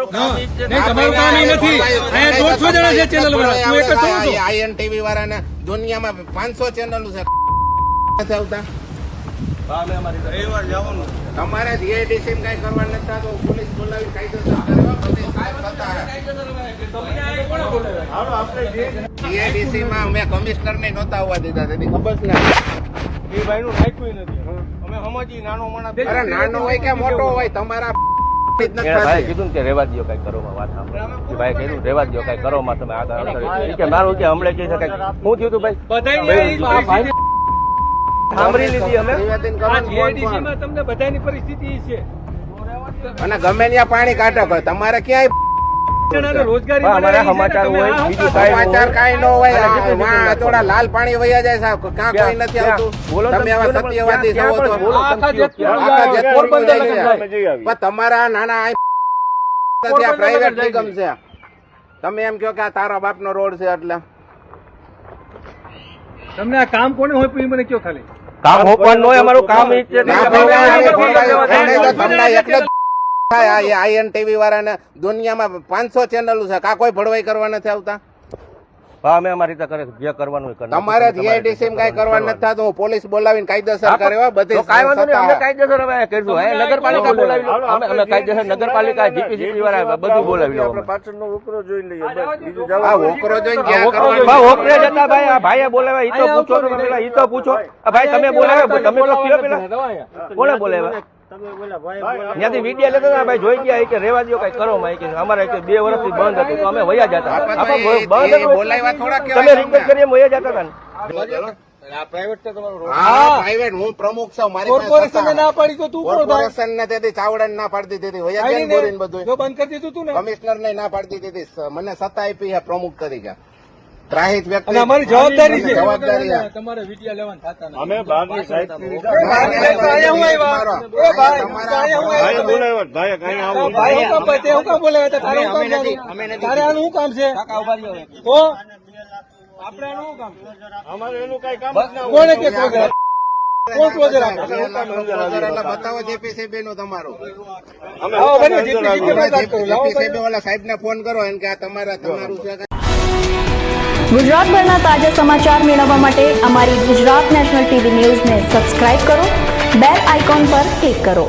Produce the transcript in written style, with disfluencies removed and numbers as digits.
તમારું કામ એ નથી. અહીંયા 150 જણા છે ચેનલ વાળા, તું એક જ છો. આઈએન ટીવી વાળાને દુનિયામાં 500 ચેનલો છે નથી આવતા. તમારે જીઆઈડીસી કઈ કરવાનું નથી થતું, પોલીસ બોલાવી કાયદેસર જીઆઈડીસી માં અમે કમિશનર ને નહોતા આવવા દીધા, તેની ખબર જ ના. એ ભાઈ નું નાખ્યું નથી. અમે સમજી નાનો માણસ. અરે નાનો હોય કે મોટો હોય, તમારા ભાઈ કીધું કે રેવા દો કઈ કરો વાત સાંભળો. ભાઈ કીધું રેવા દો કઈ કરો માં તમે આગળ કે મારું કે હમણાં કહી શકાય શું થયું હતું ભાઈ સાંભળી લીધી અમે. તમને બધાની પરિસ્થિતિ છે અને ગમે ત્યાં પાણી કાઢો, તમારે ક્યાંય રોજગારી અમારા સમાચાર હોય બીજું સમાચાર કાંઈ ન હોય. થોડા લાલ પાણી વયા જાય સાહેબ, ક્યાં કોઈ નથી આવતું. તમે આવા સત્યવાદી છો તો આખા જેતપુર બંધ છે. પણ તમારા નાના પ્રાઇવેટ નિગમ છે, તમે એમ કહો કે આ તારા બાપનો રોડ છે એટલે તમને આ કામ કોને હોય મને કયો ખાલી કામ હોપવાનું હોય. અમારું કામ એ છે આઈએન ટીવી વાળાને દુનિયામાં 500 ચેનલો છે, કા કોઈ ભડવાઈ કરવા નથી આવતા. અમે અમારી રીતે કરે જે કરવાનું તમારે જીઆઈડીસી કઈ કરવાનું નથી થતું, પોલીસ બોલાવીને કાયદેસર કરે. બધી કાયદેસર હવે કરીશું. નગરપાલિકા બોલાવી અમે કાયદેસર નગરપાલિકા જીપીસીપી વાળા બધું બોલાવી લો. પાછળનો વોકરો જોઈ લઈએ. વોકરો જોઈને ક્યાં કરવાનું? વોકરે જતા ભાઈ આ ભાઈએ બોલાવ્યા ઈ તો પૂછો તમે પેલા ઈ તો પૂછો. ભાઈ તમે બોલાવ્યા તમે તો કયો પેલા કોને બોલાવ્યા? ત્યાંથી વિડીયો લેતા હતા ભાઈ, જોઈ ગયા કે રેવા દો કઈ કરો માં. અમારે 2 વર્ષથી બંધ હતું તો અમે વયા જતા. તમે રિક્વેસ્ટ કરીએ વયા જતા હતા ને. પ્રાઇવેટ હું પ્રમુખ છું, મારી કોર્પોરેશન ના પાડી તો તું કોર્પોરેશન ને તેથી ચાવડા ના પાડતી હતી, વયા ગયા બોરીને બધું બંધ કરી દીધું તું ને. કમિશનર ને ના પાડતી હતી, મને સત્તા આપી છે પ્રમુખ તરીકે. ત્રાહિત વ્યક્તિ અમારી જવાબદારી છે, જવાબદારી છે. તમારે વિડિયા લેવાનું થતા નથી. અમે બહારની સાઈડ બતાવો જેપીસીબી નું તમારું. સાહેબ ને ફોન કરો એમ કે આ તમારું છે. ગુજરાતભરના તાજા સમાચાર મેળવવા માટે અમારી ગુજરાત નેશનલ ટીવી ન્યૂઝને સબસ્ક્રાઇબ કરો, બેલ આઇકોન પર ક્લિક કરો.